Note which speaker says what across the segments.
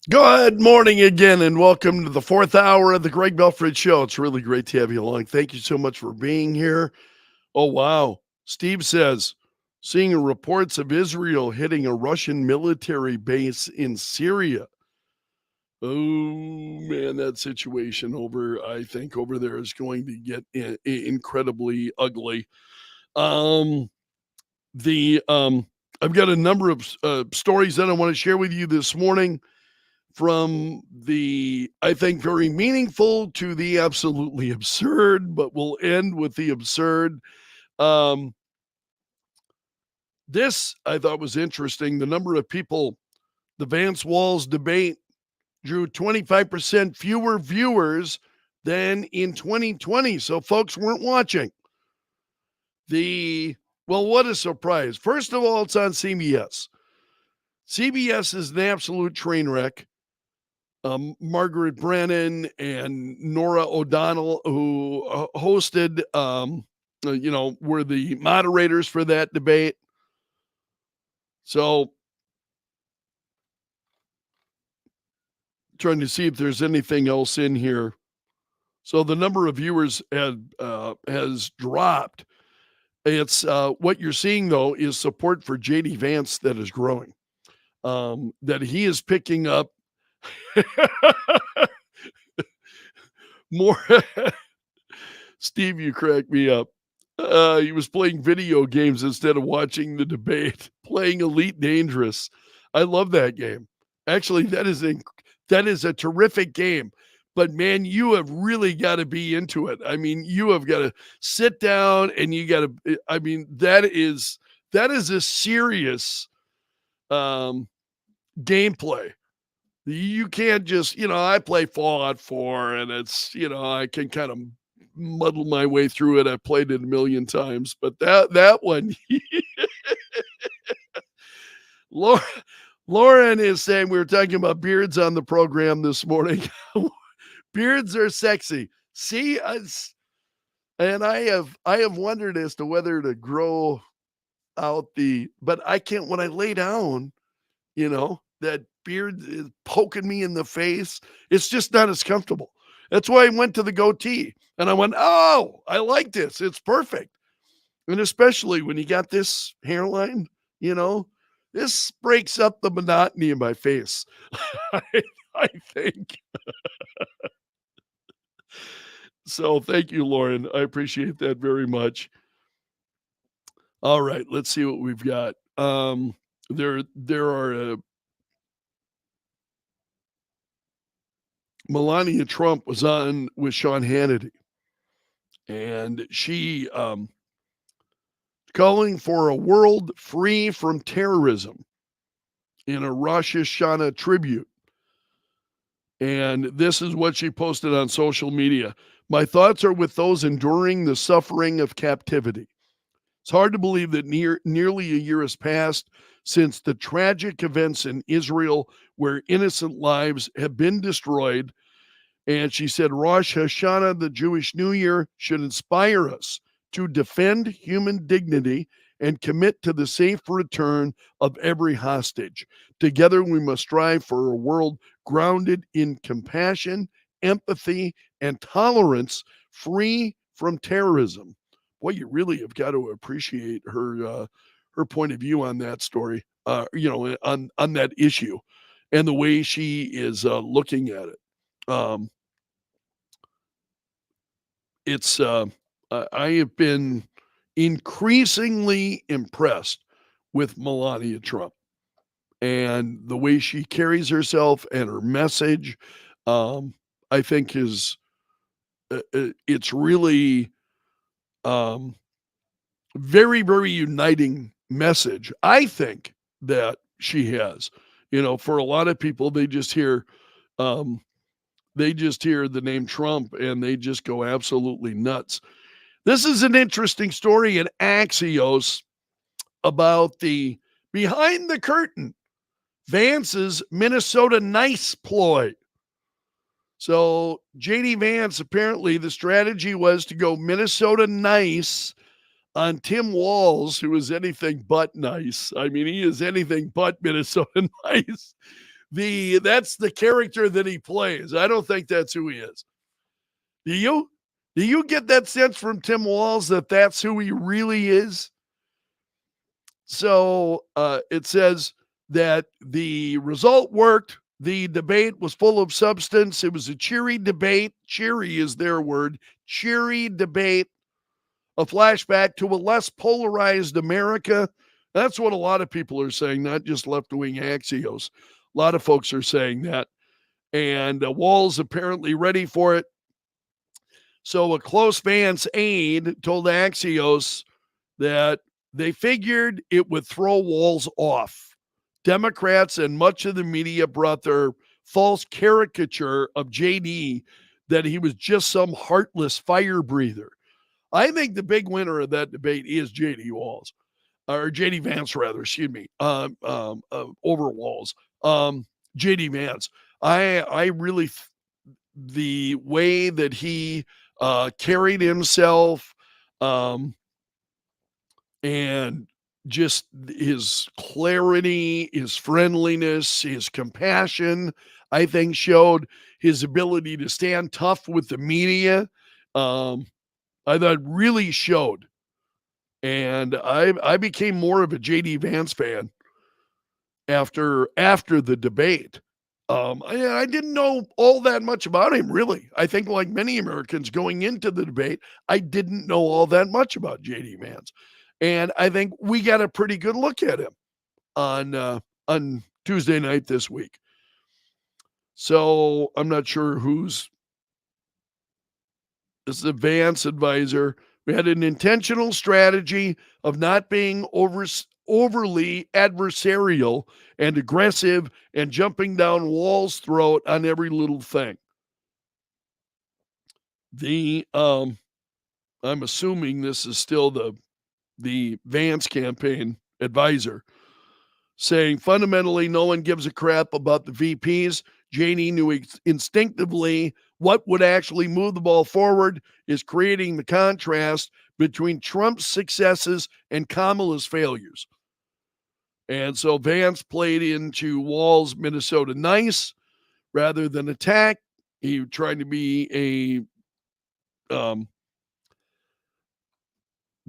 Speaker 1: Good morning again, and welcome to the fourth hour of the Greg Belfrage Show. It's really great to have you along. Thank you so much for being here. Oh, wow. Steve says, seeing reports of Israel hitting a Russian military base in Syria. Oh, man, that situation I think, over there is going to get incredibly ugly. Um, I've got a number of stories that I want to share with you this morning, from the, I think, very meaningful to the absolutely absurd, but we'll end with the absurd. Um, this I thought was interesting. The number of people, the Vance Walls debate drew 25% fewer viewers than in 2020. So folks weren't watching. What a surprise. First of all, it's on CBS. CBS is an absolute train wreck. Margaret Brennan and Nora O'Donnell, who hosted, were the moderators for that debate. So, trying to see if there's anything else in here. So the number of viewers has dropped. It's what you're seeing, though, is support for JD Vance that is growing. That he is picking up more. Steve, you crack me up. He was playing video games instead of watching the debate, playing Elite Dangerous. I love that game. Actually, that is a terrific game. But man, you have really got to be into it. I mean, you have got to sit down and you got to. I mean, that is a serious gameplay. You can't just, I play Fallout 4 and it's, I can kind of muddle my way through it. I've played it a million times, but that one, Lauren is saying, we were talking about beards on the program this morning. Beards are sexy. See, and I have wondered as to whether to grow out but I can't, when I lay down, that beard is poking me in the face. It's just not as comfortable. That's why I went to the goatee and I went, oh, I like this. It's perfect. And especially when you got this hairline, this breaks up the monotony in my face. I, I think. So thank you, Lauren. I appreciate that very much. All right, let's see what we've got. There are Melania Trump was on with Sean Hannity, and she calling for a world free from terrorism in a Rosh Hashanah tribute. And this is what she posted on social media. My thoughts are with those enduring the suffering of captivity. It's hard to believe that nearly a year has passed since the tragic events in Israel where innocent lives have been destroyed. And she said, Rosh Hashanah, the Jewish New Year, should inspire us to defend human dignity and commit to the safe return of every hostage. Together, we must strive for a world grounded in compassion, empathy, and tolerance, free from terrorism. Boy, you really have got to appreciate her point of view on that story, on that issue, and the way she is looking at it. I have been increasingly impressed with Melania Trump and the way she carries herself and her message. I think it's really very, very uniting message. I think that she has, for a lot of people, they just hear the name Trump and they just go absolutely nuts. This is an interesting story in Axios about the behind the curtain Vance's Minnesota Nice ploy. So JD Vance, apparently the strategy was to go Minnesota Nice on Tim Walz, who is anything but nice. I mean, he is anything but Minnesota Nice. That's the character that he plays. I don't think that's who he is. Do you? Do you get that sense from Tim Walz that that's who he really is? So it says that the result worked. The debate was full of substance. It was a cheery debate. Cheery is their word. Cheery debate. A flashback to a less polarized America. That's what a lot of people are saying, not just left wing Axios. A lot of folks are saying that. And Walz apparently ready for it. So a close Vance aide told Axios that they figured it would throw Walz off. Democrats and much of the media brought their false caricature of JD that he was just some heartless fire breather. I think the big winner of that debate is JD Walz, or JD Vance, rather, excuse me, over Walz. JD Vance. I really, the way that he carried himself, and just his clarity, his friendliness, his compassion, I think showed his ability to stand tough with the media. I thought really showed. And I became more of a JD Vance fan after the debate. I didn't know all that much about him, really. I think, like many Americans going into the debate, I didn't know all that much about JD Vance. And I think we got a pretty good look at him on Tuesday night this week. So I'm not sure who's this is a Vance advisor. We had an intentional strategy of not being overly adversarial and aggressive and jumping down Walz's throat on every little thing. I'm assuming this is still the Vance campaign advisor saying fundamentally no one gives a crap about the VPs. Janie knew instinctively what would actually move the ball forward is creating the contrast between Trump's successes and Kamala's failures. And so Vance played into Walz's Minnesota nice rather than attack. He tried to be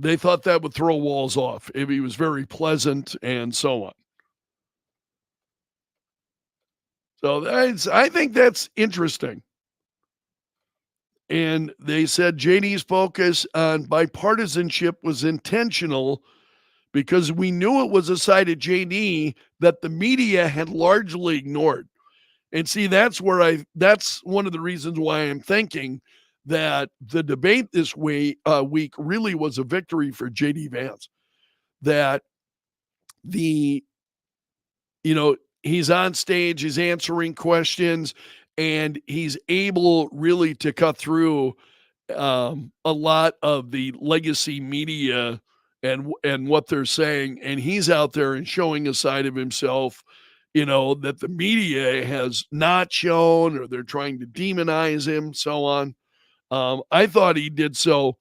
Speaker 1: they thought that would throw Walz off if he was very pleasant and so on. So I think that's interesting. And they said JD's focus on bipartisanship was intentional because we knew it was a side of JD that the media had largely ignored. And see, that's one of the reasons why I'm thinking that the debate this week really was a victory for JD Vance. That he's on stage, he's answering questions, and he's able really to cut through a lot of the legacy media and what they're saying, and he's out there and showing a side of himself, that the media has not shown, or they're trying to demonize him, so on. I thought he did so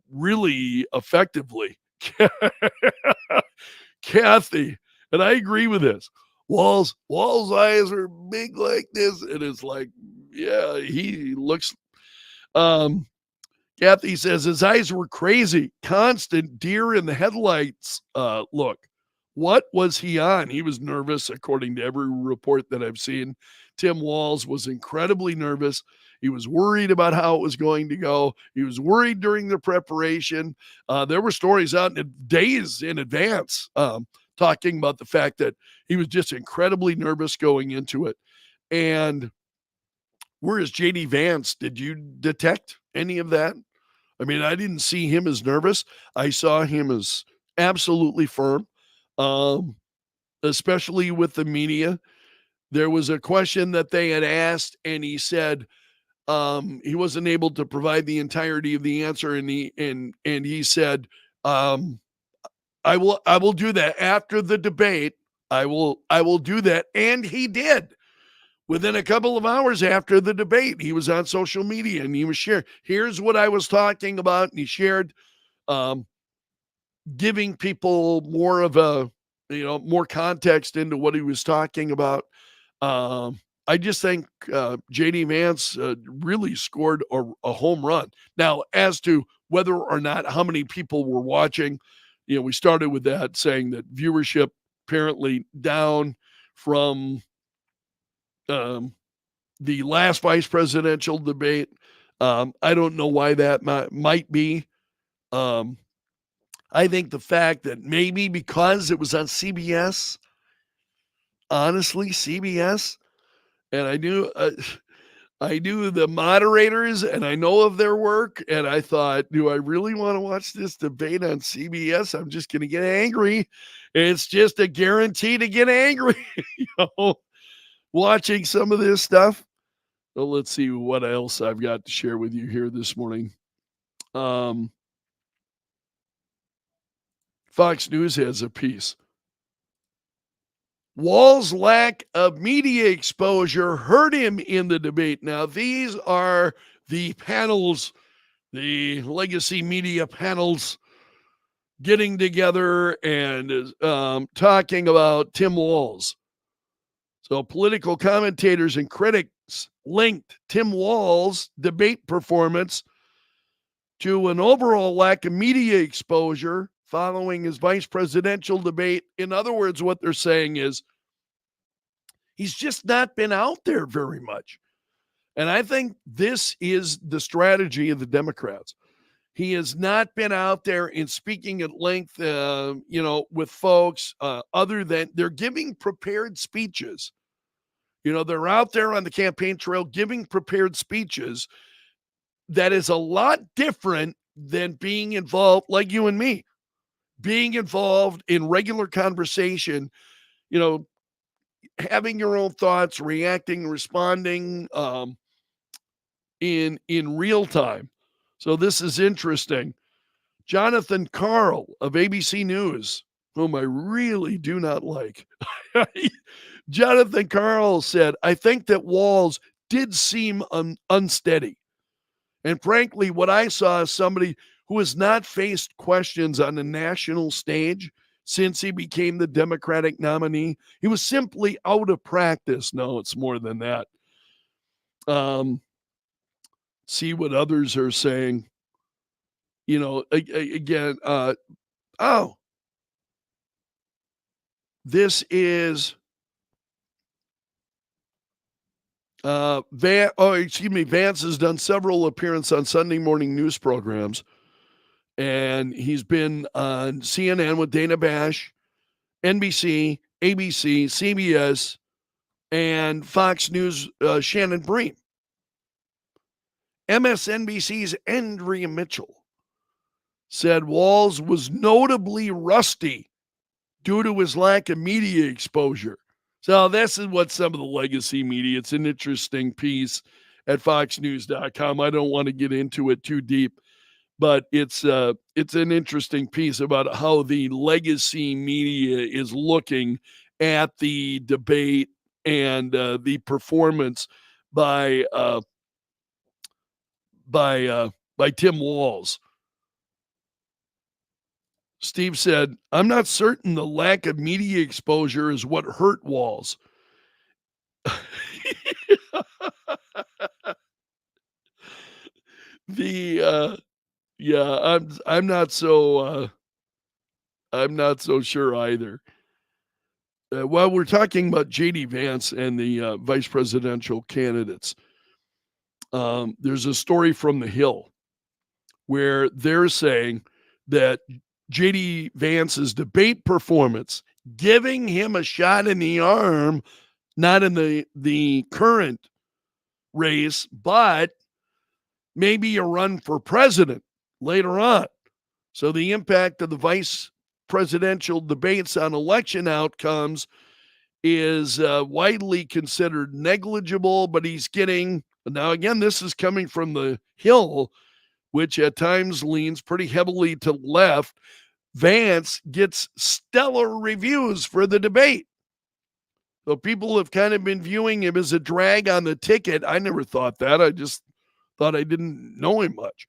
Speaker 1: really effectively. Kathy, and I agree with this. Walz's eyes are big like this, and it's like, yeah, he looks. Kathy says his eyes were crazy, constant deer in the headlights look. What was he on? He was nervous, according to every report that I've seen. Tim Walz was incredibly nervous. He was worried about how it was going to go. He was worried during the preparation. There were stories out in days in advance talking about the fact that he was just incredibly nervous going into it. And whereas JD Vance, did you detect any of that? I mean, I didn't see him as nervous. I saw him as absolutely firm, especially with the media. There was a question that they had asked, and he said he wasn't able to provide the entirety of the answer, and he said, I will do that after the debate. I will do that, and he did. Within a couple of hours after the debate, he was on social media and he was sharing, here's what I was talking about. And he shared giving people more of a more context into what he was talking about. I just think JD Vance really scored a home run. Now, as to whether or not how many people were watching, we started with that, saying that viewership apparently down from the last vice presidential debate. I don't know why that might be. I think the fact that maybe because it was on CBS, honestly, CBS, and I knew the moderators and I know of their work, and I thought, do I really want to watch this debate on CBS? I'm just going to get angry. It's just a guarantee to get angry, watching some of this stuff. Well, let's see what else I've got to share with you here this morning. Fox News has a piece. Walz's lack of media exposure hurt him in the debate. Now, these are the panels, the legacy media panels getting together and talking about Tim Walz. So political commentators and critics linked Tim Walz's debate performance to an overall lack of media exposure following his vice presidential debate. In other words, what they're saying is he's just not been out there very much. And I think this is the strategy of the Democrats. He has not been out there and speaking at length, with folks other than they're giving prepared speeches. They're out there on the campaign trail giving prepared speeches. That is a lot different than being involved, like you and me, being involved in regular conversation, having your own thoughts, reacting, responding in real time. So this is interesting. Jonathan Karl of ABC News, whom I really do not like. Jonathan Karl said, I think that Walz did seem unsteady. And frankly, what I saw is somebody who has not faced questions on the national stage since he became the Democratic nominee. He was simply out of practice. No, it's more than that. See what others are saying. Again, this is Vance has done several appearances on Sunday morning news programs, and he's been on CNN with Dana Bash, NBC, ABC, CBS, and Fox News, Shannon Bream. MSNBC's Andrea Mitchell said Walz was notably rusty due to his lack of media exposure. So this is what some of the legacy media, it's an interesting piece at foxnews.com. I don't want to get into it too deep, but it's an interesting piece about how the legacy media is looking at the debate and the performance by Tim Walz. Steve said, I'm not certain the lack of media exposure is what hurt Walz. I'm not so sure either. While we're talking about JD Vance and the vice presidential candidates, there's a story from The Hill where they're saying that JD Vance's debate performance, giving him a shot in the arm, not in the current race, but maybe a run for president later on. So the impact of the vice presidential debates on election outcomes is widely considered negligible, but he's getting, now again, this is coming from The Hill, which at times leans pretty heavily to left. Vance gets stellar reviews for the debate. So people have kind of been viewing him as a drag on the ticket. I never thought that. I just thought I didn't know him much.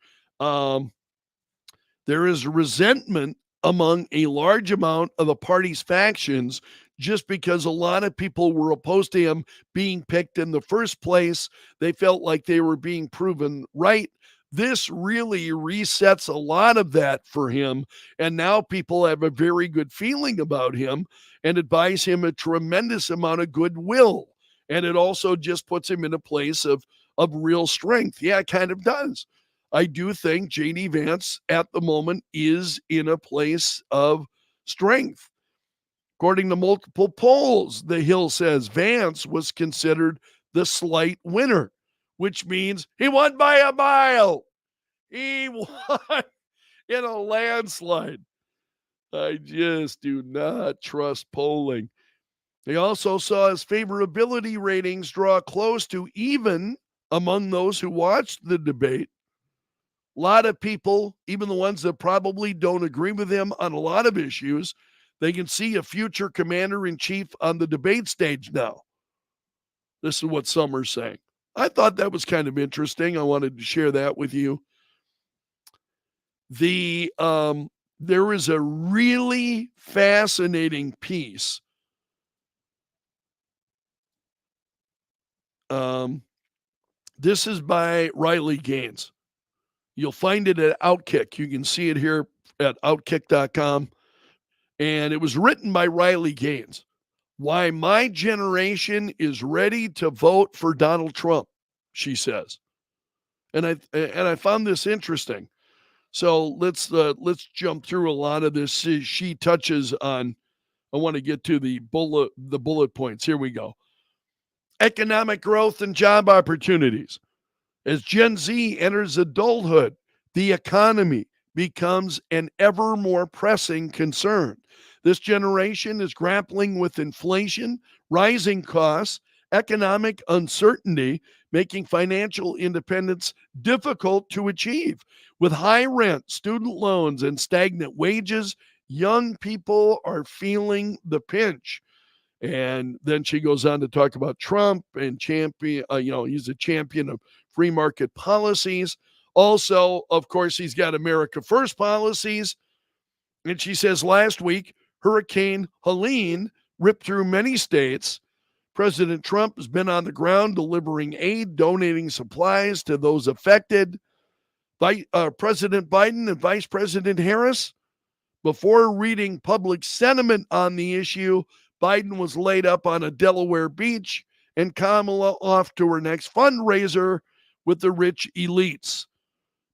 Speaker 1: There is resentment among a large amount of the party's factions just because a lot of people were opposed to him being picked in the first place. They felt like they were being proven right. This really resets a lot of that for him. And now people have a very good feeling about him, and it buys him a tremendous amount of goodwill. And it also just puts him in a place of real strength. Yeah, it kind of does. I do think JD Vance at the moment is in a place of strength. According to multiple polls, The Hill says Vance was considered the slight winner, which means he won by a mile. He won in a landslide. I just do not trust polling. They also saw his favorability ratings draw close to even among those who watched the debate. A lot of people, even the ones that probably don't agree with him on a lot of issues, they can see a future commander in chief on the debate stage now. This is what some are saying. I thought that was kind of interesting. I wanted to share that with you. There is a really fascinating piece. This is by Riley Gaines. You'll find it at Outkick. You can see it here at outkick.com. And it was written by Riley Gaines. Why my generation is ready to vote for Donald Trump, she says. And I found this interesting. So let's jump through a lot of this. She touches on. I want to get to the bullet points. Here we go. Economic growth and job opportunities. As Gen Z enters adulthood, the economy becomes an ever more pressing concern. This generation is grappling with inflation, rising costs, economic uncertainty, making financial independence difficult to achieve. With high rent, student loans, and stagnant wages, young people are feeling the pinch. And then she goes on to talk about Trump and he's a champion of free market policies. Also, of course, he's got America First policies. And she says last week, Hurricane Helene ripped through many states. President Trump has been on the ground delivering aid, donating supplies to those affected. President Biden and Vice President Harris, before reading public sentiment on the issue, Biden was laid up on a Delaware beach and Kamala off to her next fundraiser with the rich elites.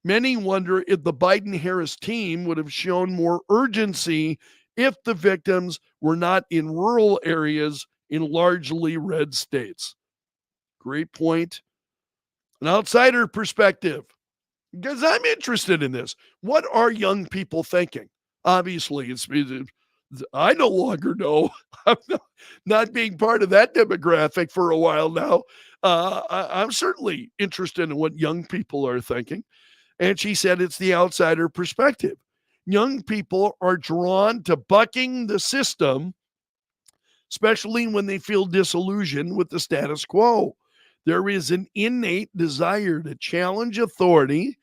Speaker 1: Many wonder if the Biden-Harris team would have shown more urgency if the victims were not in rural areas in largely red states. Great point. An outsider perspective, because I'm interested in this. What are young people thinking? Obviously, I no longer know. I'm not being part of that demographic for a while now. I'm certainly interested in what young people are thinking. And she said it's the outsider perspective. Young people are drawn to bucking the system, especially when they feel disillusioned with the status quo. There is an innate desire to challenge authority,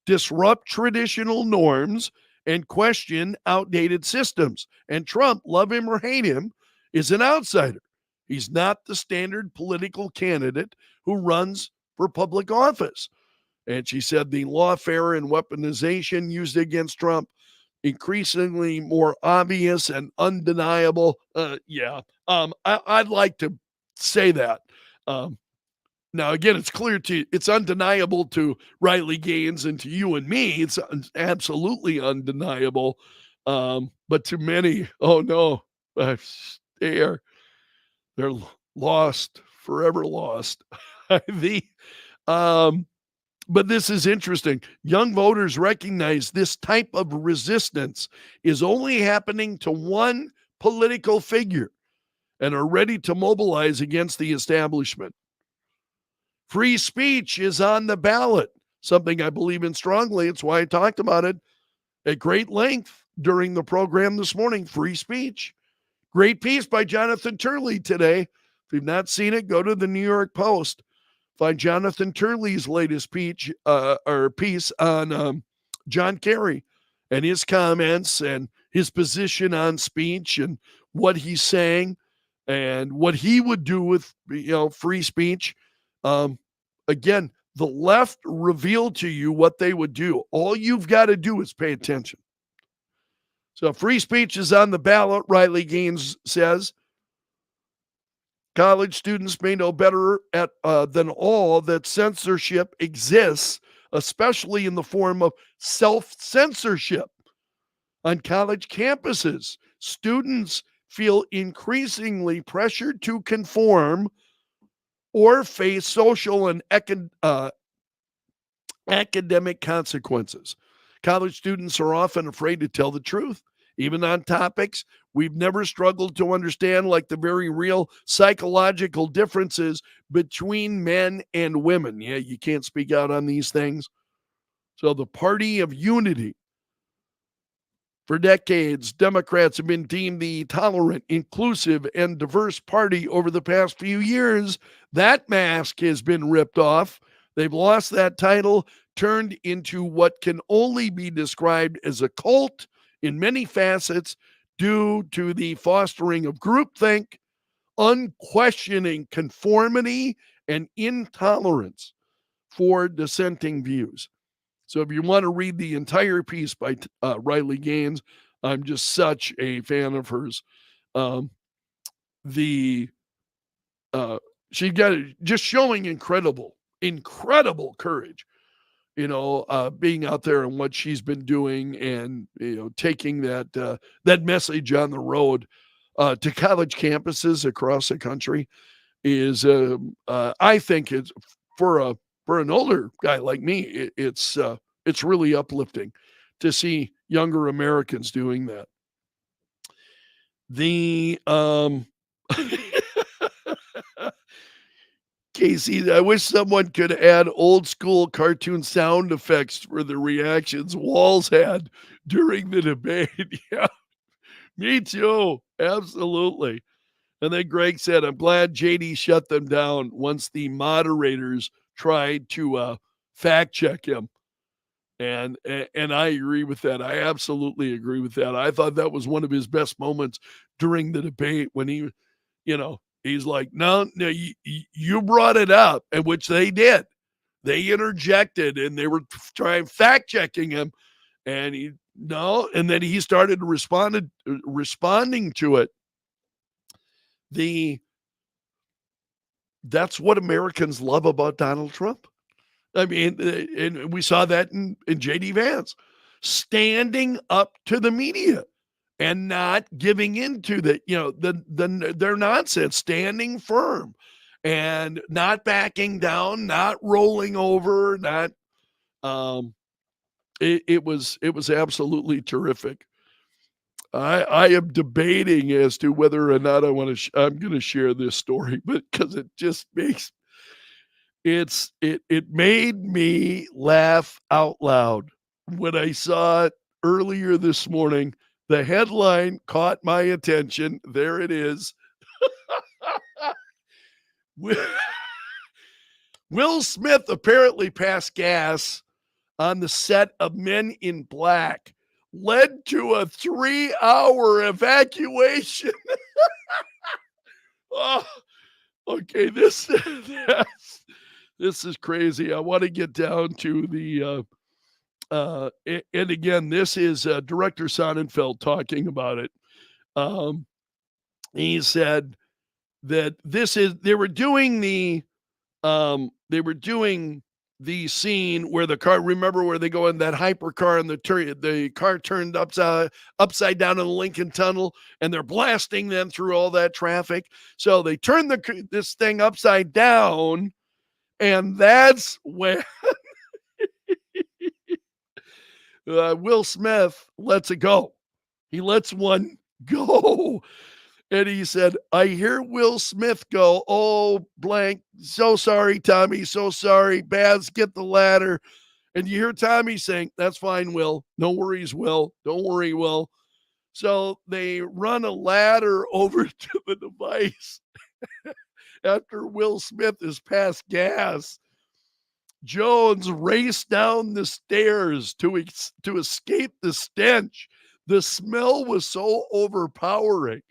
Speaker 1: disrupt traditional norms, and question outdated systems. And Trump, love him or hate him, is an outsider. He's not the standard political candidate who runs for public office. And she said the lawfare and weaponization used against Trump increasingly more obvious and undeniable. I'd like to say that. Now, again, it's undeniable to Riley Gaines and to you and me. It's absolutely undeniable. But to many, oh no, they're lost, forever lost. But this is interesting. Young voters recognize this type of resistance is only happening to one political figure and are ready to mobilize against the establishment. Free speech is on the ballot, something I believe in strongly. It's why I talked about it at great length during the program this morning. Free speech. Great piece by Jonathan Turley today. If you've not seen it, go to the New York Post. Find Jonathan Turley's latest piece on John Kerry and his comments and his position on speech and what he's saying and what he would do with free speech. Um, Again, the left revealed to you what they would do. All you've got to do is pay attention. So free speech is on the ballot, Riley Gaines says. College students may know better than all that censorship exists, especially in the form of self-censorship. On college campuses, students feel increasingly pressured to conform or face social and academic consequences. College students are often afraid to tell the truth, even on topics we've never struggled to understand, like the very real psychological differences between men and women. Yeah, you can't speak out on these things. So the party of unity. For decades, Democrats have been deemed the tolerant, inclusive, and diverse party. Over the past few years, that mask has been ripped off. They've lost that title, turned into what can only be described as a cult in many facets due to the fostering of groupthink, unquestioning conformity, and intolerance for dissenting views. So if you want to read the entire piece by Riley Gaines, I'm just such a fan of hers. The she got just showing incredible courage, being out there and what she's been doing, and taking that message on the road to college campuses across the country is I think it's for an older guy like me, it's really uplifting to see younger Americans doing that. The Casey, I wish someone could add old school cartoon sound effects for the reactions Walls had during the debate. Yeah, me too. Absolutely. And then Greg said, I'm glad JD shut them down once the moderators tried to fact check him. And I agree with that. I absolutely agree with that. I thought that was one of his best moments during the debate when he's like, no, you brought it up, and which they did. They interjected and they were trying fact checking him, and and then he started responding to it. That's what Americans love about Donald Trump. I mean, and we saw that in JD Vance, standing up to the media and not giving into their nonsense, standing firm and not backing down, not rolling over, not it was absolutely terrific. I am debating as to whether or not I'm going to share this story, but because it just makes it made me laugh out loud when I saw it earlier this morning. The headline caught my attention. There it is. Will Smith apparently passed gas on the set of Men in Black, led to a 3-hour evacuation. Oh, okay, this is crazy. I want to get down to the and again, this is Director Sonnenfeld talking about it. He said that they were doing the scene where the car, remember where they go in that hypercar and the car turned upside down in the Lincoln Tunnel, and they're blasting them through all that traffic. So they turn this thing upside down, and that's when Will Smith lets it go. He lets one go. And he said, I hear Will Smith go, oh, blank. So sorry, Tommy. So sorry. Baz, get the ladder. And you hear Tommy saying, that's fine, Will. No worries, Will. Don't worry, Will. So they run a ladder over to the device after Will Smith has passed gas. Jones raced down the stairs to escape the stench. The smell was so overpowering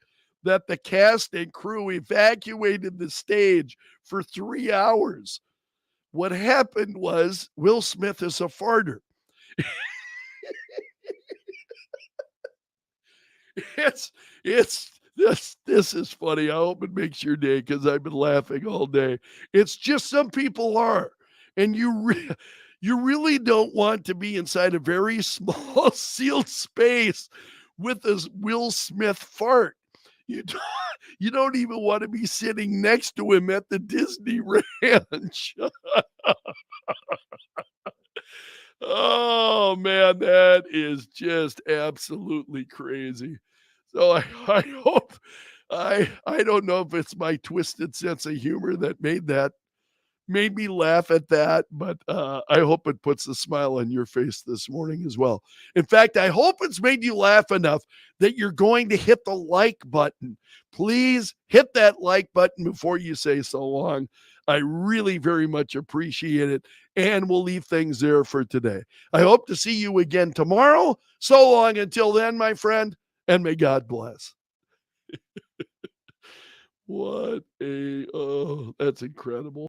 Speaker 1: that the cast and crew evacuated the stage for 3 hours. What happened was Will Smith is a farter. It's this is funny. I hope it makes your day because I've been laughing all day. It's just some people are, and you really don't want to be inside a very small sealed space with this Will Smith fart. You don't, you don't even want to be sitting next to him at the Disney Ranch. Oh man, that is just absolutely crazy. So I hope I don't know if it's my twisted sense of humor that made me laugh at that, but I hope it puts a smile on your face this morning as well. In fact, I hope it's made you laugh enough that you're going to hit the like button. Please hit that like button before you say so long. I really very much appreciate it, and we'll leave things there for today. I hope to see you again tomorrow. So long until then, my friend, and may God bless. What a, oh, that's incredible.